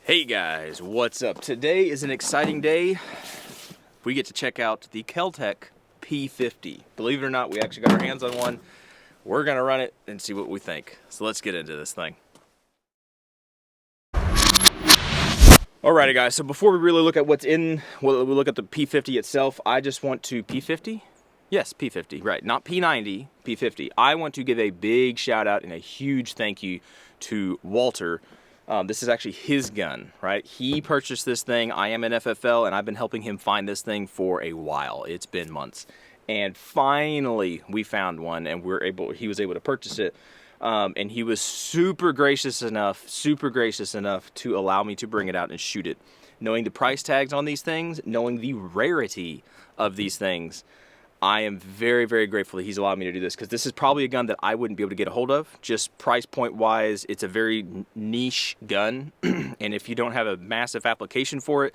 Hey guys, what's up? Today is an exciting day. We get to check out the KelTec P50. Believe it or not, we actually got our hands on one. We're gonna run it and see what we think. So let's get into this thing. Alrighty guys, so before we really look at what's in, we look at the P50 itself, I just want to, P50? Yes, P50, right, not P90, P50. I want to give a big shout out and a huge thank you to Walter. This is actually his gun, right? He purchased this thing. I am an FFL and I've been helping him find this thing for a while. It's been months. And finally we found one and he was able to purchase it. And he was super gracious enough to allow me to bring it out and shoot it. Knowing the price tags on these things, knowing the rarity of these things, I am very, very grateful that he's allowed me to do this, because this is probably a gun that I wouldn't be able to get a hold of. Just price point wise, it's a very niche gun. And if you don't have a massive application for it,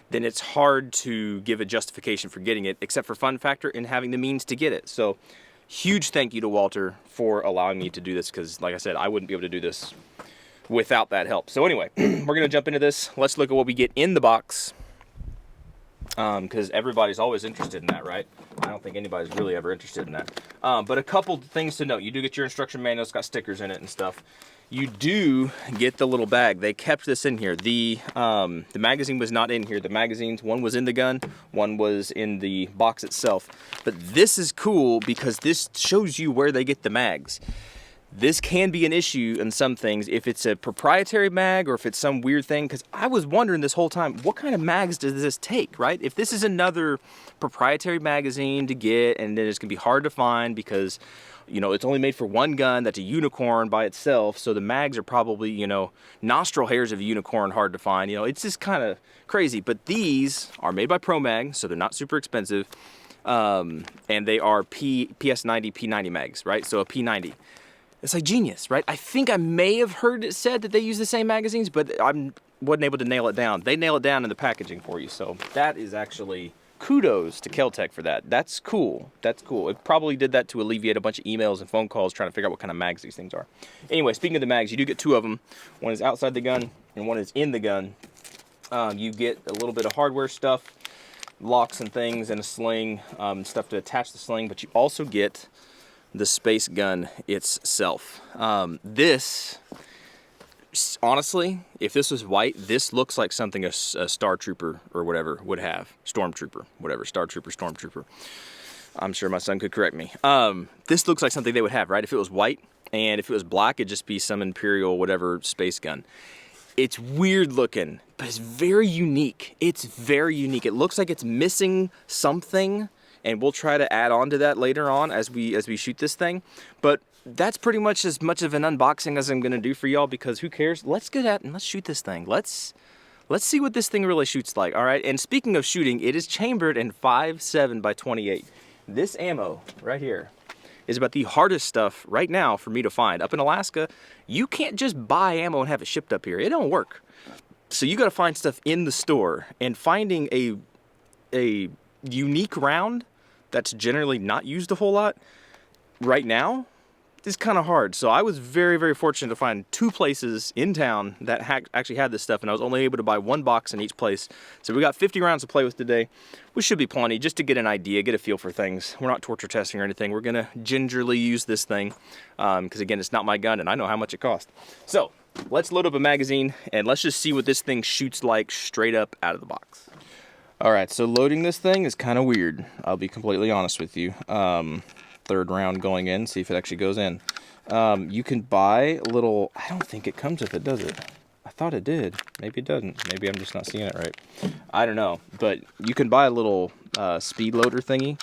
then it's hard to give a justification for getting it, except for fun factor and having the means to get it. So huge thank you to Walter for allowing me to do this, because like I said, I wouldn't be able to do this without that help. So anyway, we're gonna jump into this. Let's look at what we get in the box, because everybody's always interested in that, right? I don't think anybody's really ever interested in that. But a couple things to note. You do get your instruction manual. It's got stickers in it and stuff. You do get the little bag. They kept this in here. The magazine was not in here. The magazines, one was in the gun, one was in the box itself. But this is cool because this shows you where they get the mags. This can be an issue in some things if it's a proprietary mag or if it's some weird thing, because I was wondering this whole time, what kind of mags does this take, right? If this is another proprietary magazine to get, and then it's gonna be hard to find because, you know, it's only made for one gun that's a unicorn by itself, so the mags are probably, you know, nostril hairs of a unicorn hard to find. You know, it's just kind of crazy. But these are made by ProMag, so they're not super expensive, and they are PS90, P90 mags, right? So a P90. It's like genius, right? I think I may have heard it said that they use the same magazines, but I wasn't able to nail it down. They nail it down in the packaging for you, so that is actually kudos to KelTec for that. That's cool. That's cool. It probably did that to alleviate a bunch of emails and phone calls trying to figure out what kind of mags these things are. Anyway, speaking of the mags, you do get two of them. One is outside the gun and one is in the gun. You get a little bit of hardware stuff, locks and things, and a sling, stuff to attach the sling, but you also get the space gun itself. This, honestly, if this was white, this looks like something a Star Trooper or whatever would have. Stormtrooper, whatever, Star Trooper, Stormtrooper. I'm sure my son could correct me. This looks like something they would have, right? If it was white, and if it was black, it'd just be some Imperial whatever space gun. It's weird looking, but it's very unique. It's very unique. It looks like it's missing something, and we'll try to add on to that later on as we shoot this thing. But that's pretty much as much of an unboxing as I'm gonna do for y'all, because who cares? Let's get at and let's shoot this thing. Let's see what this thing really shoots like, all right? And speaking of shooting, it is chambered in 5.7 by 28. This ammo right here is about the hardest stuff right now for me to find. Up in Alaska, you can't just buy ammo and have it shipped up here. It don't work. So you gotta find stuff in the store, and finding a unique round that's generally not used a whole lot right now is kind of hard. So I was very, very fortunate to find two places in town that actually had this stuff, and I was only able to buy one box in each place. So we got 50 rounds to play with today, which should be plenty, just to get an idea, get a feel for things. We're not torture testing or anything. We're gonna gingerly use this thing, because again, it's not my gun and I know how much it costs. So let's load up a magazine and let's just see what this thing shoots like straight up out of the box. All right, so loading this thing is kind of weird. I'll be completely honest with you. Third round going in, see if it actually goes in. You can buy a little, I don't think it comes with it, does it? I thought it did. Maybe it doesn't. Maybe I'm just not seeing it right. I don't know, but you can buy a little speed loader thingy.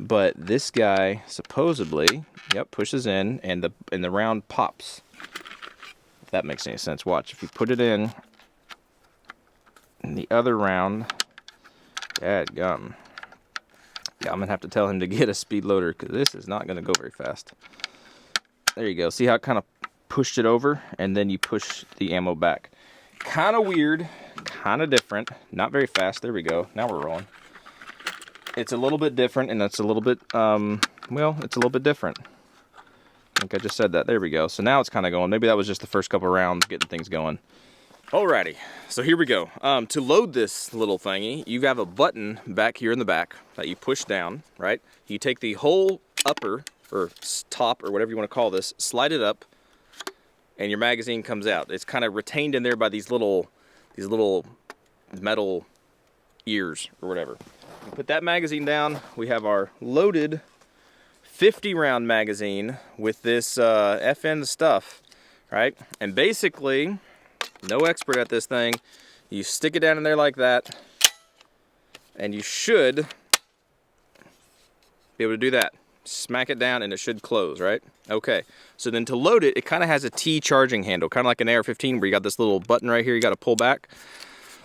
But this guy supposedly, yep, pushes in and the round pops. If that makes any sense, watch. If you put it in the other round, dadgum. Yeah, I'm gonna have to tell him to get a speed loader, because this is not gonna go very fast. There you go. See how it kind of pushed it over, and then you push the ammo back. Kind of weird, kind of different, not very fast. There we go. Now we're rolling. It's a little bit different, and that's a little bit, well, it's a little bit different. I think I just said that. There we go. So now it's kind of going. Maybe that was just the first couple rounds getting things going. Alrighty, so here we go. To load this little thingy, you have a button back here in the back that you push down, right? You take the whole upper, or top, or whatever you want to call this, slide it up, and your magazine comes out. It's kind of retained in there by these little metal ears, or whatever. We put that magazine down, we have our loaded 50 round magazine with this FN stuff, right? And basically, no expert at this thing, you stick it down in there like that, and you should be able to do that. Smack it down and it should close, right? Okay, so then to load it, it kind of has a T charging handle, kind of like an AR-15 where you got this little button right here you got to pull back.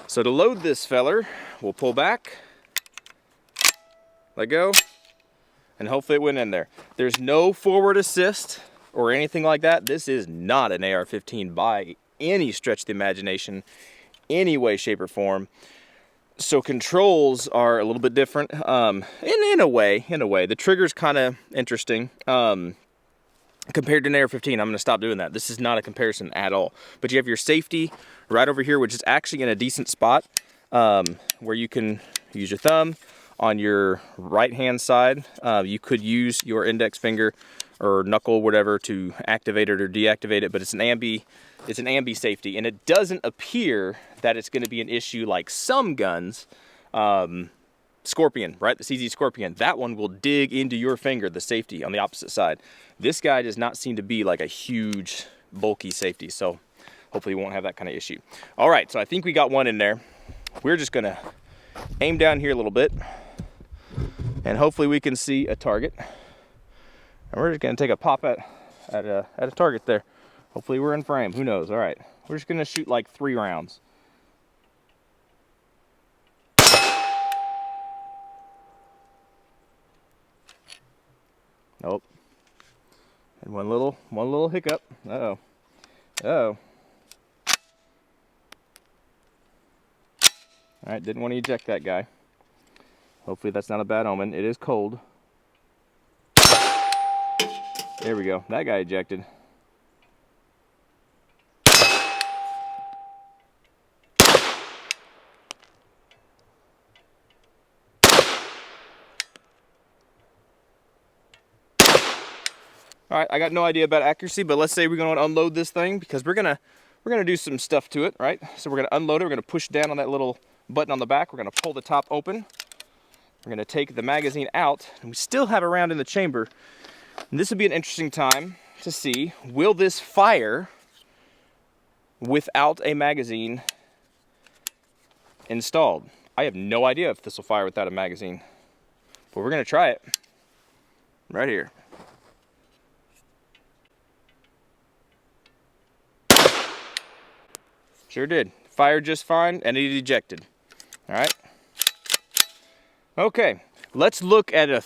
So to load this feller, we'll pull back, let go, and hopefully it went in there. There's no forward assist or anything like that. This is not an AR-15 by any stretch of the imagination, any way, shape, or form. So controls are a little bit different. In a way. The trigger's kind of interesting. Compared to an AR-15, I'm going to stop doing that. This is not a comparison at all. But you have your safety right over here, which is actually in a decent spot, where you can use your thumb. On your right-hand side, you could use your index finger or knuckle, whatever, to activate it or deactivate it, but it's an ambi safety, and it doesn't appear that it's going to be an issue like some guns. Scorpion, right? The CZ Scorpion, that one will dig into your finger, the safety on the opposite side. This guy does not seem to be like a huge, bulky safety, so hopefully we won't have that kind of issue. All right, so I think we got one in there. We're just going to aim down here a little bit, and hopefully we can see a target. And we're just going to take a pop at a target there. Hopefully we're in frame. Who knows? All right. We're just going to shoot like 3 rounds. Nope. And one little hiccup. Uh-oh. Uh-oh. All right, didn't want to eject that guy. Hopefully that's not a bad omen. It is cold. There we go. That guy ejected. All right, I got no idea about accuracy, but let's say we're going to unload this thing because we're gonna do some stuff to it, right? So we're gonna unload it. We're gonna push down on that little button on the back. We're gonna pull the top open. We're gonna take the magazine out, and we still have a round in the chamber. And this would be an interesting time to see, will this fire without a magazine installed? I have no idea if this will fire without a magazine, but we're gonna try it right here. Sure did. Fired just fine, and it ejected. All right. Okay, let's look at a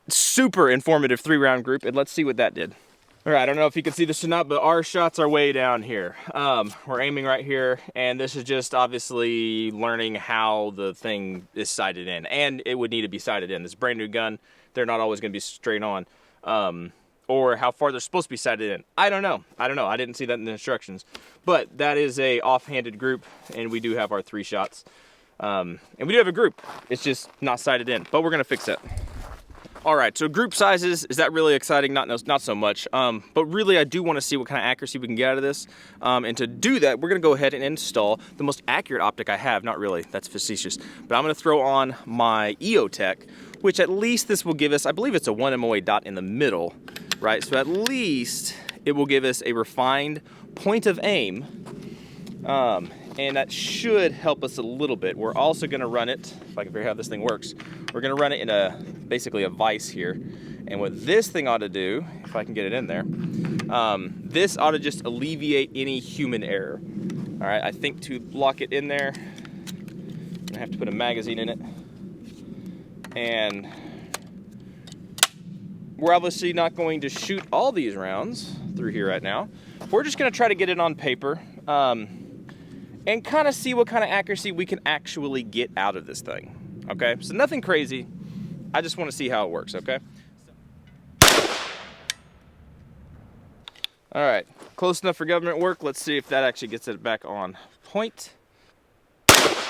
super informative 3-round group, and let's see what that did. All right, I don't know if you can see this or not, but our shots are way down here. We're aiming right here, and this is just obviously learning how the thing is sighted in, and it would need to be sighted in. This brand new gun, they're not always going to be straight on. Or how far they're supposed to be sighted in. I don't know. I didn't see that in the instructions. But that is a off-handed group, and we do have our 3 shots. And we do have a group. It's just not sighted in, but we're gonna fix that. All right, so group sizes, is that really exciting? Not so much. But really, I do want to see what kind of accuracy we can get out of this. And to do that, we're gonna go ahead and install the most accurate optic I have. Not really, that's facetious. But I'm gonna throw on my KelTec, which at least this will give us, I believe it's a 1 MOA dot in the middle, right? So at least it will give us a refined point of aim, and that should help us a little bit. We're also gonna run it, if I can figure out how this thing works, we're gonna run it in basically a vise here. And what this thing ought to do, if I can get it in there, this ought to just alleviate any human error. All right, I think to lock it in there, I'm gonna have to put a magazine in it. And we're obviously not going to shoot all these rounds through here right now. We're just gonna try to get it on paper and kind of see what kind of accuracy we can actually get out of this thing, okay? So nothing crazy, I just wanna see how it works, okay? All right, close enough for government work. Let's see if that actually gets it back on point. Let's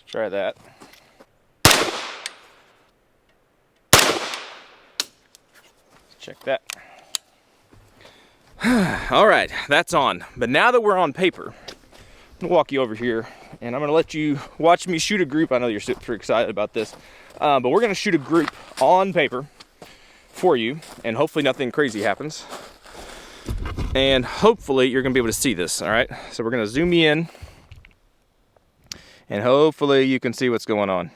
try that. Let's check that. All right, that's on. But now that we're on paper, I'm gonna walk you over here and I'm gonna let you watch me shoot a group. I know you're super excited about this, but we're gonna shoot a group on paper for you, and hopefully nothing crazy happens. And hopefully you're gonna be able to see this, all right? So we're gonna zoom you in, and hopefully you can see what's going on.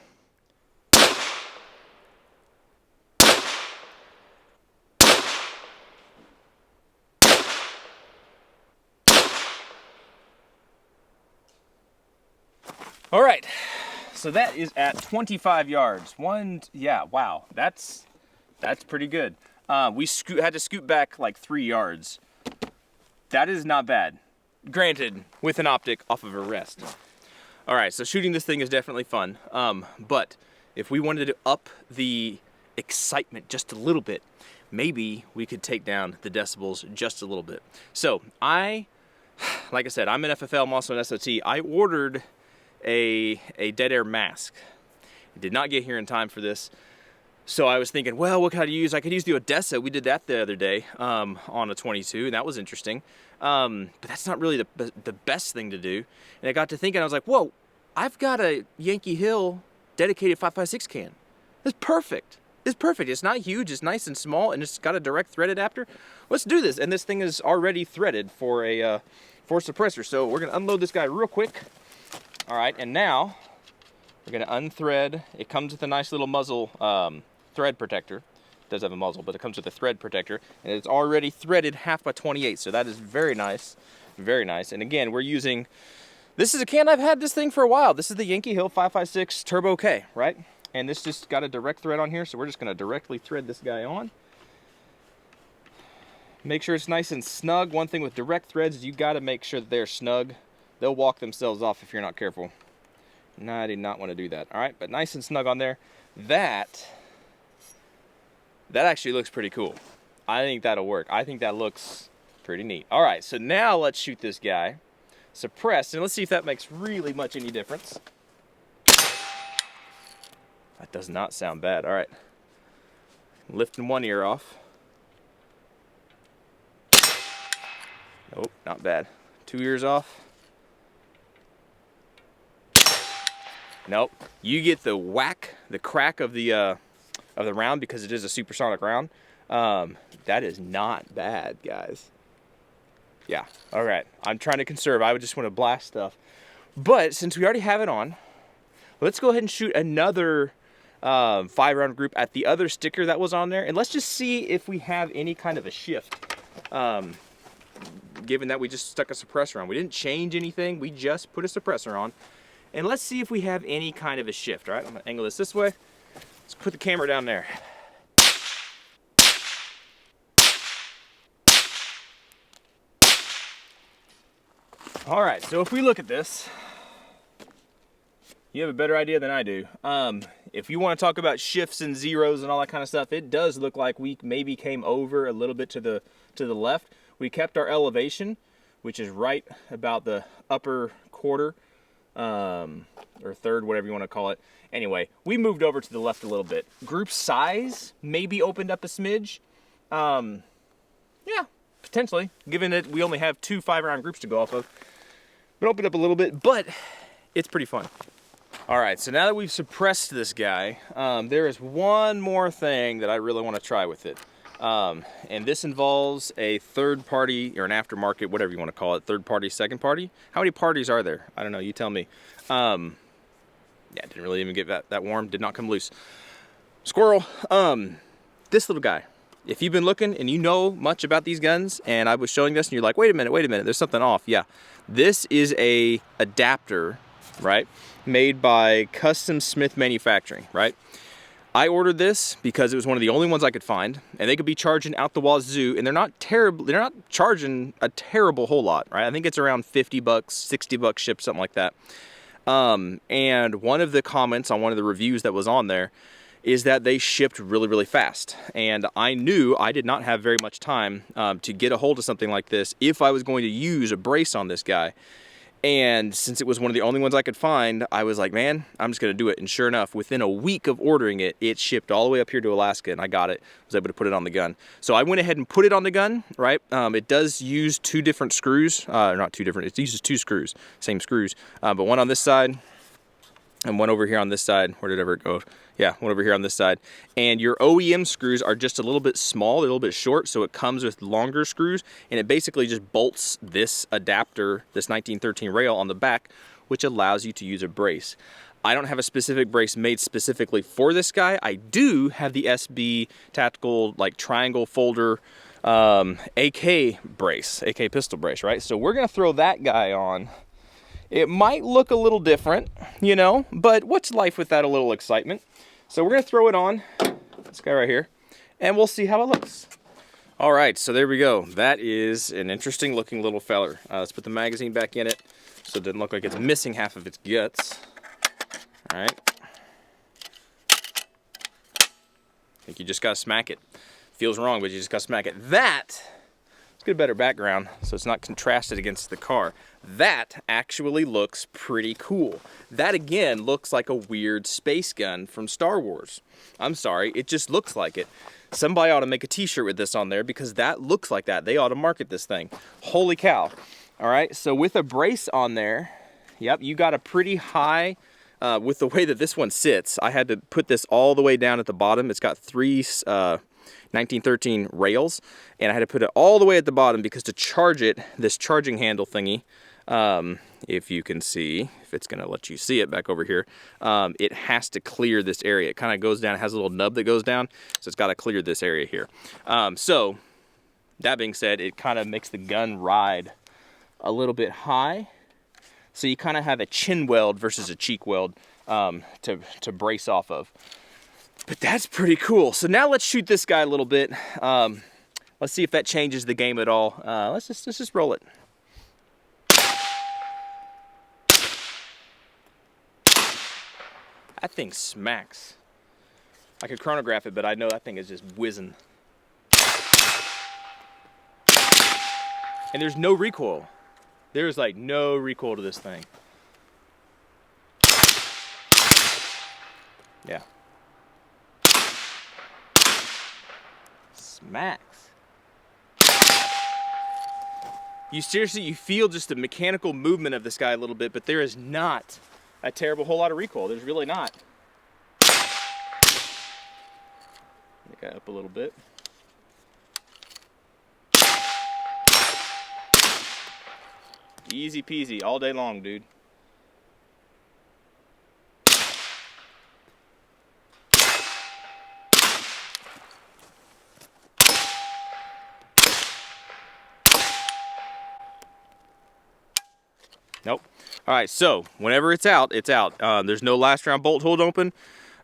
All right, so that is at 25 yards. Yeah, wow, that's pretty good. We had to scoot back like 3 yards. That is not bad. Granted, with an optic off of a rest. All right, so shooting this thing is definitely fun. But if we wanted to up the excitement just a little bit, maybe we could take down the decibels just a little bit. So like I said, I'm an FFL, I'm also an SOT. I ordered a dead air mask. It did not get here in time for this. So I was thinking, well, what could I use? I could use the Odessa. We did that the other day on a 22, and that was interesting. But that's not really the best thing to do. And I got to thinking, I was like, whoa, I've got a Yankee Hill dedicated 5.56 can. It's perfect. It's perfect. It's not huge. It's nice and small, and it's got a direct thread adapter. Let's do this. And this thing is already threaded for a suppressor. So we're gonna unload this guy real quick. All right, and now we're gonna unthread. It comes with a nice little muzzle thread protector. It does have a muzzle, but it comes with a thread protector, and it's already threaded 1/2 x 28, so that is very nice, very nice. And again, we're using, this is a can, I've had this thing for a while. This is the Yankee Hill 5.56 Turbo K, right? And this just got a direct thread on here, so we're just gonna directly thread this guy on. Make sure it's nice and snug. One thing with direct threads is you gotta make sure that they're snug. They'll walk themselves off if you're not careful. No, I did not want to do that. All right, but nice and snug on there. That actually looks pretty cool. I think that'll work. I think that looks pretty neat. All right, so now let's shoot this guy suppressed, and let's see if that makes really much any difference. That does not sound bad. All right, lifting one ear off. Nope, not bad. 2 ears off. Nope. You get the whack, the crack of the round because it is a supersonic round. That is not bad, guys. Yeah. All right. I'm trying to conserve. I would just want to blast stuff. But since we already have it on, let's go ahead and shoot another 5-round group at the other sticker that was on there, and let's just see if we have any kind of a shift. Given that we just stuck a suppressor on, we didn't change anything. We just put a suppressor on. And let's see if we have any kind of a shift, all right? I'm gonna angle this way. Let's put the camera down there. All right, so if we look at this, you have a better idea than I do. If you want to talk about shifts and zeros and all that kind of stuff, it does look like we maybe came over a little bit to the left. We kept our elevation, which is right about the upper quarter, or third, whatever you want to call it. Anyway, we moved over to the left a little bit. Group size maybe opened up a smidge. Yeah, potentially, given that we only have 2 5-round groups to go off of. It opened up a little bit, but it's pretty fun. All right, so now that we've suppressed this guy, there is one more thing that I really want to try with it. And this involves a third party, or an aftermarket, whatever you want to call it, third party, second party. How many parties are there? I don't know, you tell me. Yeah, didn't really even get that warm, did not come loose. Squirrel, this little guy. If you've been looking and you know much about these guns, and I was showing this and you're like, wait a minute, there's something off. Yeah, this is a adapter, right? Made by Custom Smith Manufacturing, right? I ordered this because it was one of the only ones I could find, and they could be charging out the wazoo, and they're not charging a terrible whole lot, right? I think it's around 50 bucks, 60 bucks shipped, something like that. And one of the comments on one of the reviews that was on there is that they shipped really, really fast. And I knew I did not have very much time to get a hold of something like this if I was going to use a brace on this guy. And since it was one of the only ones I could find, I was like, man, I'm just gonna do it. And sure enough, within a week of ordering it, it shipped all the way up here to Alaska, and I got it, was able to put it on the gun. So I went ahead and put it on the gun, right? It does use two different screws, not two different, it uses two screws, same screws, but one on this side, and one over here on this side. Where did it ever go? Yeah, one over here on this side. And your OEM screws are just a little bit small, they're a little bit short, so it comes with longer screws, and it basically just bolts this adapter, this 1913 rail on the back, which allows you to use a brace. I don't have a specific brace made specifically for this guy. I do have the SB Tactical, like, triangle folder AK brace, AK pistol brace, right? So we're gonna throw that guy on. It might look a little different, you know, but what's life without a little excitement? So we're gonna throw it on, this guy right here, and we'll see how it looks. All right, so there we go. That is an interesting looking little feller. Let's put the magazine back in it so it doesn't look like it's missing half of its guts. All right. I think you just gotta smack it. Feels wrong, but you just gotta smack it. Let's get a better background so it's not contrasted against the car. That actually looks pretty cool. That again looks like a weird space gun from Star Wars. I'm sorry, it just looks like it. Somebody ought to make a t-shirt with this on there because that looks like that. They ought to market this thing. Holy cow. All right, so with a brace on there, yep, you got a pretty high, with the way that this one sits, I had to put this all the way down at the bottom. It's got three 1913 rails, and I had to put it all the way at the bottom because to charge it, this charging handle thingy, if you can see, if it's gonna let you see it back over here, it has to clear this area. It kind of goes down, it has a little nub that goes down, so it's got to clear this area here. So that being said, it kind of makes the gun ride a little bit high, so you kind of have a chin weld versus a cheek weld to brace off of. But that's pretty cool. So now let's shoot this guy a little bit. Let's see if that changes the game at all. Let's just roll it. That thing smacks. I could chronograph it, but I know that thing is just whizzing. And there's no recoil. There's like no recoil to this thing. Yeah. Smacks. You seriously, you feel just the mechanical movement of this guy a little bit, but there is not a terrible whole lot of recoil. There's really not. Make that up a little bit. Easy peasy all day long, dude. Nope. All right, so whenever it's out, it's out. There's no last round bolt hold open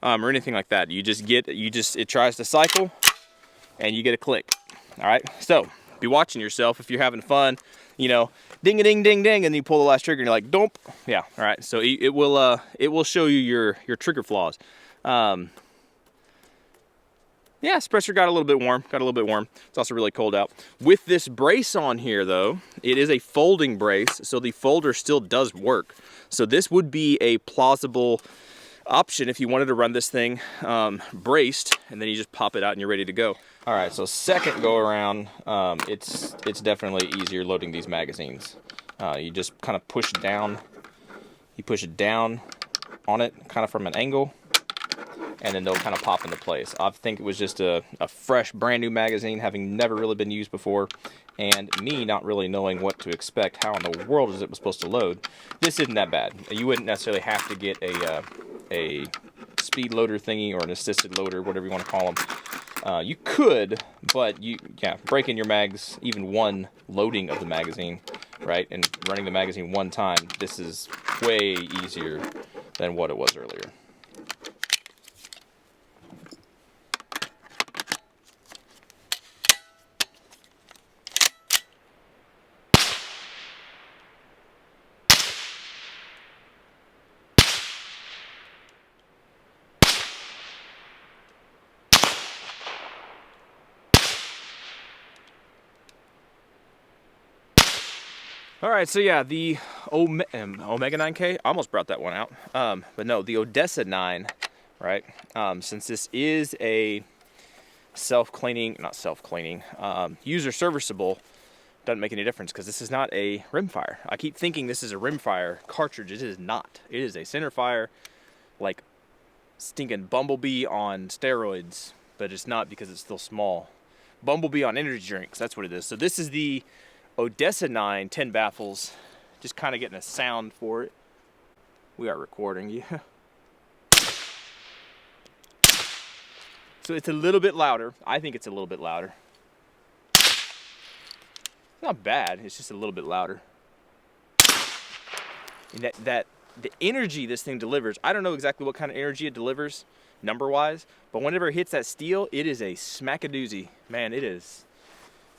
or anything like that. It tries to cycle and you get a click. All right, so be watching yourself if you're having fun, you know, ding a ding ding ding, and you pull the last trigger and you're like, dump. Yeah, all right, so it will show you your trigger flaws. Yeah, suppressor got a little bit warm. It's also really cold out. With this brace on here though, it is a folding brace, so the folder still does work. So this would be a plausible option if you wanted to run this thing braced, and then you just pop it out and you're ready to go. All right, so second go around, it's definitely easier loading these magazines. You just kind of push down, you push it down on it kind of from an angle, and then they'll kind of pop into place. I think it was just a fresh, brand new magazine, having never really been used before, and me not really knowing what to expect. How in the world is it supposed to load? This isn't that bad. You wouldn't necessarily have to get a speed loader thingy or an assisted loader, whatever you want to call them. You could, but breaking your mags, even one loading of the magazine, right, and running the magazine one time, this is way easier than what it was earlier. All right, so yeah, the Omega 9K, I almost brought that one out. But no, the Odessa 9, right? Since this is a user serviceable, doesn't make any difference because this is not a rimfire. I keep thinking this is a rimfire cartridge. It is not. It is a centerfire, like stinking Bumblebee on steroids, but it's not because it's still small. Bumblebee on energy drinks, that's what it is. So this is the Odessa 9 10 baffles, just kind of getting a sound for it. We are recording, yeah. So it's a little bit louder. I think it's a little bit louder. It's not bad, it's just a little bit louder. And the energy this thing delivers, I don't know exactly what kind of energy it delivers, number-wise, but whenever it hits that steel, it is a smack-a-doozy. Man, it is.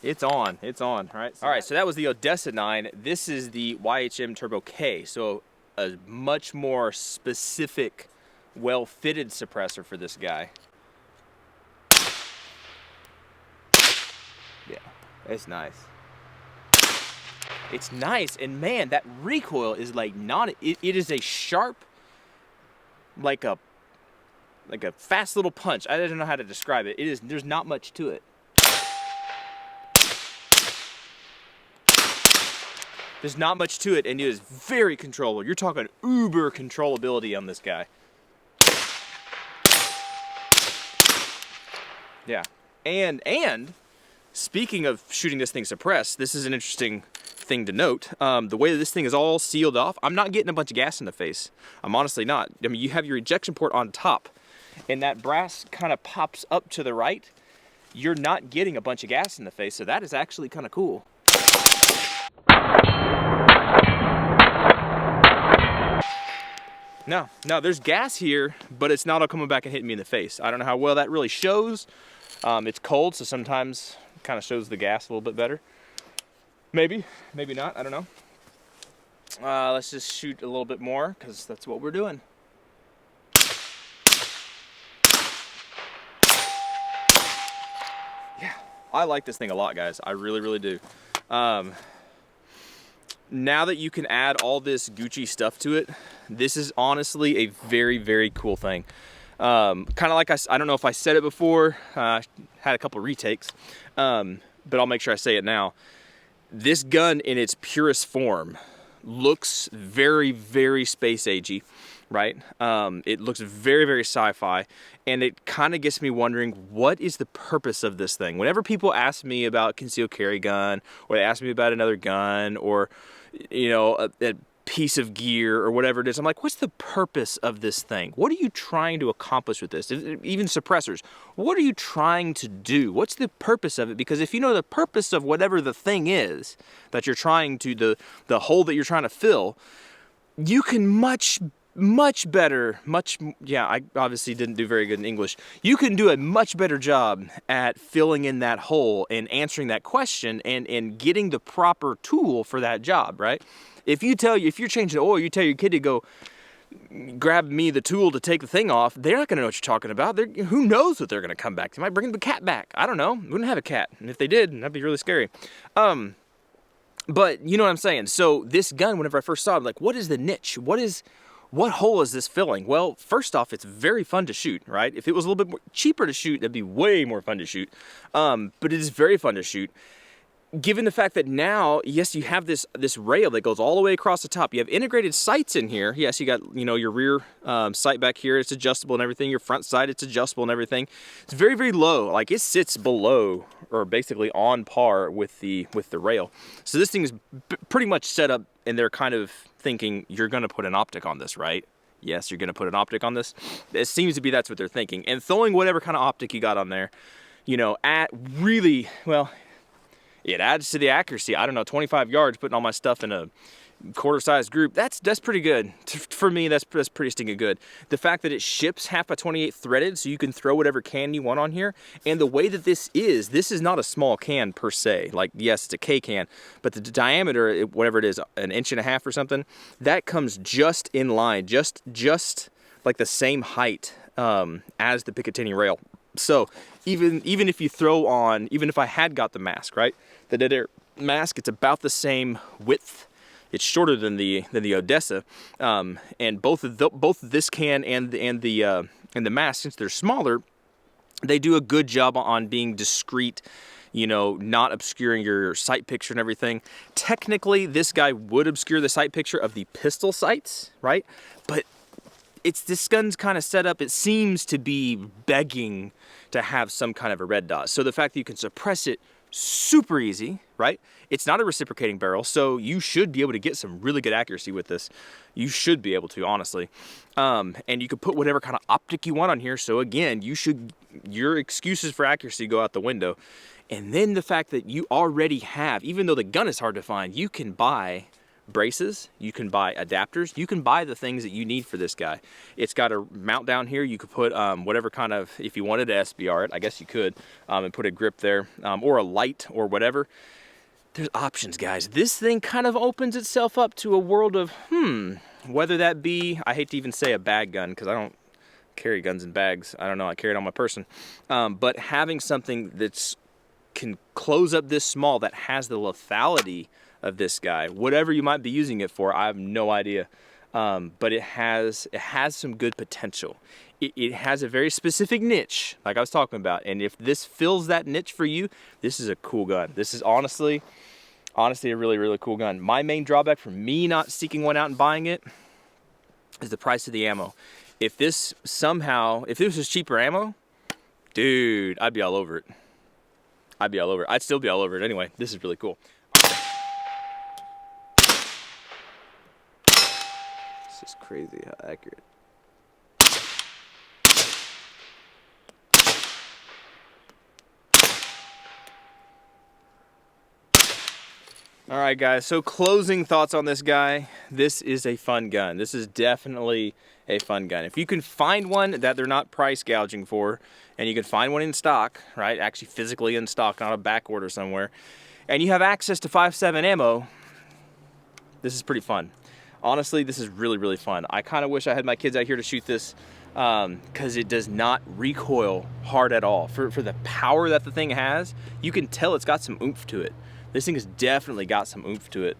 It's on, right? All right, so that was the Odessa 9. This is the YHM Turbo K, so a much more specific, well-fitted suppressor for this guy. Yeah, it's nice. It's nice, and man, that recoil is like not, it is a sharp, like a fast little punch. I don't know how to describe it. There's not much to it. There's not much to it, and it is very controllable. You're talking uber controllability on this guy. Yeah, and speaking of shooting this thing suppressed, this is an interesting thing to note. The way that this thing is all sealed off, I'm not getting a bunch of gas in the face. I'm honestly not. I mean, you have your ejection port on top, and that brass kind of pops up to the right. You're not getting a bunch of gas in the face, so that is actually kind of cool. No, there's gas here, but it's not all coming back and hitting me in the face. I don't know how well that really shows. It's cold, so sometimes it kind of shows the gas a little bit better. Maybe not, I don't know. Let's just shoot a little bit more, because that's what we're doing. Yeah, I like this thing a lot, guys. I really, really do. Now that you can add all this Gucci stuff to it, this is honestly a very, very cool thing. Kind of like I don't know if I said it before, had a couple retakes, but I'll make sure I say it now. This gun in its purest form looks very, very space agey, right? It looks very, very sci-fi, and it kind of gets me wondering, what is the purpose of this thing? Whenever people ask me about concealed carry gun, or they ask me about another gun, or you know, a piece of gear or whatever it is, I'm like, what's the purpose of this thing? What are you trying to accomplish with this? Even suppressors, what are you trying to do? What's the purpose of it? Because if you know the purpose of whatever the thing is that you're trying to, the hole that you're trying to fill, you can much better, yeah, I obviously didn't do very good in English. You can do a much better job at filling in that hole and answering that question and getting the proper tool for that job, right? If you're changing oil, you tell your kid to go grab me the tool to take the thing off, they're not gonna know what you're talking about. Who knows what they're gonna come back to? They might bring the cat back. I don't know. We wouldn't have a cat. And if they did, that'd be really scary. But you know what I'm saying? So this gun, whenever I first saw it, I'm like, what is the niche? What hole is this filling? Well, first off, it's very fun to shoot, right? If it was a little bit more cheaper to shoot, that'd be way more fun to shoot. But it is very fun to shoot. Given the fact that now, yes, you have this rail that goes all the way across the top. You have integrated sights in here. Yes, you got, you know, your rear sight back here. It's adjustable and everything. Your front sight, it's adjustable and everything. It's very, very low. Like, it sits below, or basically on par with the rail. So this thing is pretty much set up, and they're kind of thinking, you're going to put an optic on this, right? Yes, you're going to put an optic on this. It seems to be that's what they're thinking. And throwing whatever kind of optic you got on there, you know, at really, well, it adds to the accuracy. I don't know, 25 yards putting all my stuff in a quarter-sized group, that's pretty good. For me, that's pretty stinking good. The fact that it ships 1/2x28 threaded, so you can throw whatever can you want on here, and the way that this is not a small can per se. Like, yes, it's a K can, but the diameter, whatever it is, 1.5 inches or something, that comes just in line, just like the same height as the Picatinny rail. So even if you throw on, even if I had got the mask, right? The dead air mask, it's about the same width It's shorter than the Odessa, and both this can and the mask, since they're smaller, they do a good job on being discreet, you know, not obscuring your sight picture and everything. Technically, this guy would obscure the sight picture of the pistol sights, right? But this gun's kind of set up, it seems to be begging to have some kind of a red dot. So the fact that you can suppress it super easy, right? It's not a reciprocating barrel, so you should be able to get some really good accuracy with this. You should be able to, honestly. And you can put whatever kind of optic you want on here, so again, your excuses for accuracy go out the window. And then the fact that you already have, even though the gun is hard to find, you can buy braces, you can buy adapters, you can buy the things that you need for this guy. It's got a mount down here. You could put whatever kind of, if you wanted to SBR it, I guess you could, and put a grip there, or a light or whatever. There's options, guys. This thing kind of opens itself up to a world of, whether that be, I hate to even say a bag gun, because I don't carry guns in bags. I don't know, I carry it on my person. But having something that's can close up this small, that has the lethality of this guy, whatever you might be using it for, I have no idea. But it has some good potential. It has a very specific niche, like I was talking about, and if this fills that niche for you, this is a cool gun. This is honestly a really, really cool gun. My main drawback for me not seeking one out and buying it is the price of the ammo. If this was cheaper ammo, dude, I'd be all over it. I'd still be all over it anyway. This is really cool. This is crazy how accurate. All right, guys, so closing thoughts on this guy. This is a fun gun. This is definitely a fun gun. If you can find one that they're not price gouging for, and you can find one in stock, right, actually physically in stock, not a back order somewhere, and you have access to 5.7 ammo, this is pretty fun. Honestly, this is really, really fun. I kind of wish I had my kids out here to shoot this, because it does not recoil hard at all. For the power that the thing has, you can tell it's got some oomph to it. This thing has definitely got some oomph to it.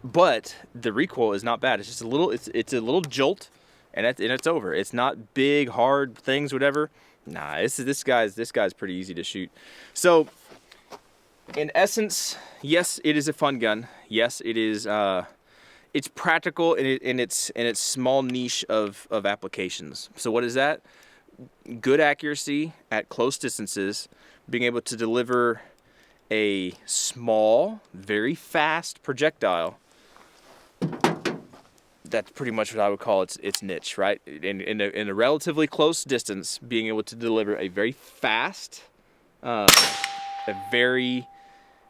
But the recoil is not bad. It's just a little, it's a little jolt, and it's over. It's not big, hard things, whatever. Nah, this guy's pretty easy to shoot. So, in essence, yes, it is a fun gun. Yes, it is. It's practical in its small niche of applications. So what is that? Good accuracy at close distances, being able to deliver a small, very fast projectile. That's pretty much what I would call its niche, right? In a relatively close distance, being able to deliver a very fast, a very,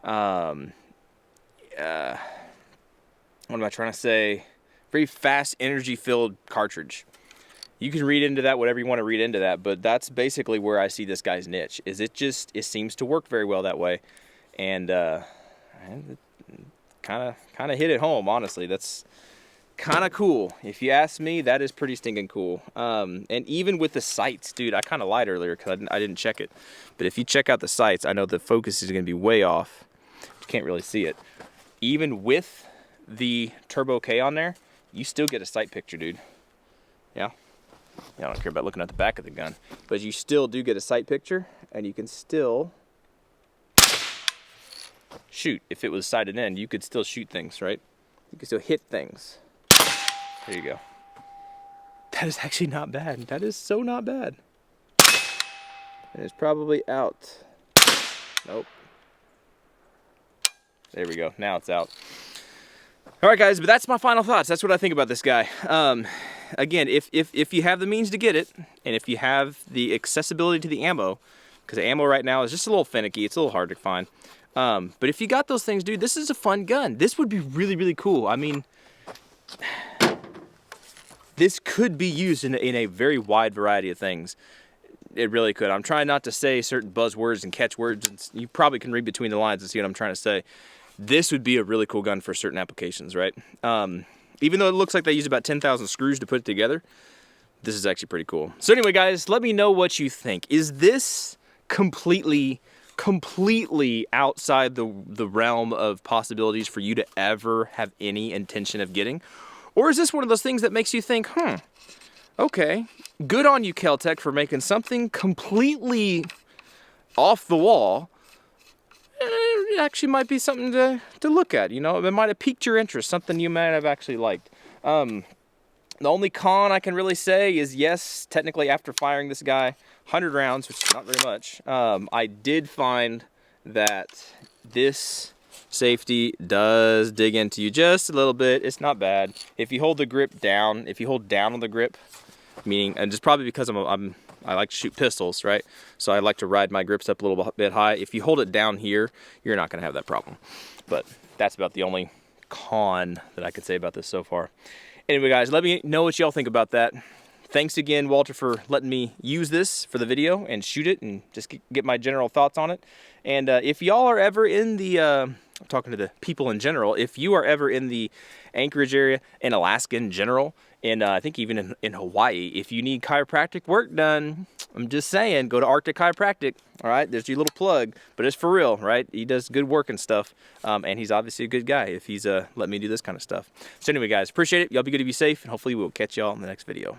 what am I trying to say? Very fast, energy-filled cartridge. You can read into that whatever you want to read into that, but that's basically where I see this guy's niche. It seems to work very well that way, and kind of hit it home. Honestly, that's kind of cool. If you ask me, that is pretty stinking cool. And even with the sights, dude, I kind of lied earlier because I didn't check it. But if you check out the sights, I know the focus is going to be way off. You can't really see it. Even with the Turbo K on there, you still get a sight picture, dude. Yeah, I don't care about looking at the back of the gun, but you still do get a sight picture, and you can still shoot. If it was sighted in, you could still shoot things, right? You can still hit things. There you go. That is actually not bad. That is so not bad. And it's probably out. Nope. There we go. Now it's out. All right, guys, but that's my final thoughts. That's what I think about this guy. Again, if you have the means to get it, and if you have the accessibility to the ammo, because the ammo right now is just a little finicky, it's a little hard to find. But if you got those things, dude, this is a fun gun. This would be really, really cool. I mean, this could be used in a very wide variety of things. It really could. I'm trying not to say certain buzzwords and catchwords. You probably can read between the lines and see what I'm trying to say. This would be a really cool gun for certain applications, right? Even though it looks like they use about 10,000 screws to put it together, this is actually pretty cool. So anyway, guys, let me know what you think. Is this completely completely outside the realm of possibilities for you to ever have any intention of getting? Or is this one of those things that makes you think, okay, good on you, KelTec, for making something completely off the wall. It actually might be something to look at, you know? It might have piqued your interest, something you might have actually liked. The only con I can really say is, yes, technically after firing this guy 100 rounds, which is not very much, I did find that this safety does dig into you just a little bit. It's not bad. If you hold the grip down, if you hold down on the grip, meaning, and just probably because I like to shoot pistols, right? So I like to ride my grips up a little bit high. If you hold it down here, you're not gonna have that problem. But that's about the only con that I could say about this so far. Anyway, guys, let me know what y'all think about that. Thanks again, Walter, for letting me use this for the video and shoot it and just get my general thoughts on it. And if y'all are ever in the, I'm talking to the people in general, if you are ever in the Anchorage area, in Alaska in general, and I think even in Hawaii, if you need chiropractic work done, I'm just saying, go to Arctic Chiropractic, all right? There's your little plug, but it's for real, right? He does good work and stuff, and he's obviously a good guy if he's let me do this kind of stuff. So anyway, guys, appreciate it. Y'all be good to be safe, and hopefully we'll catch y'all in the next video.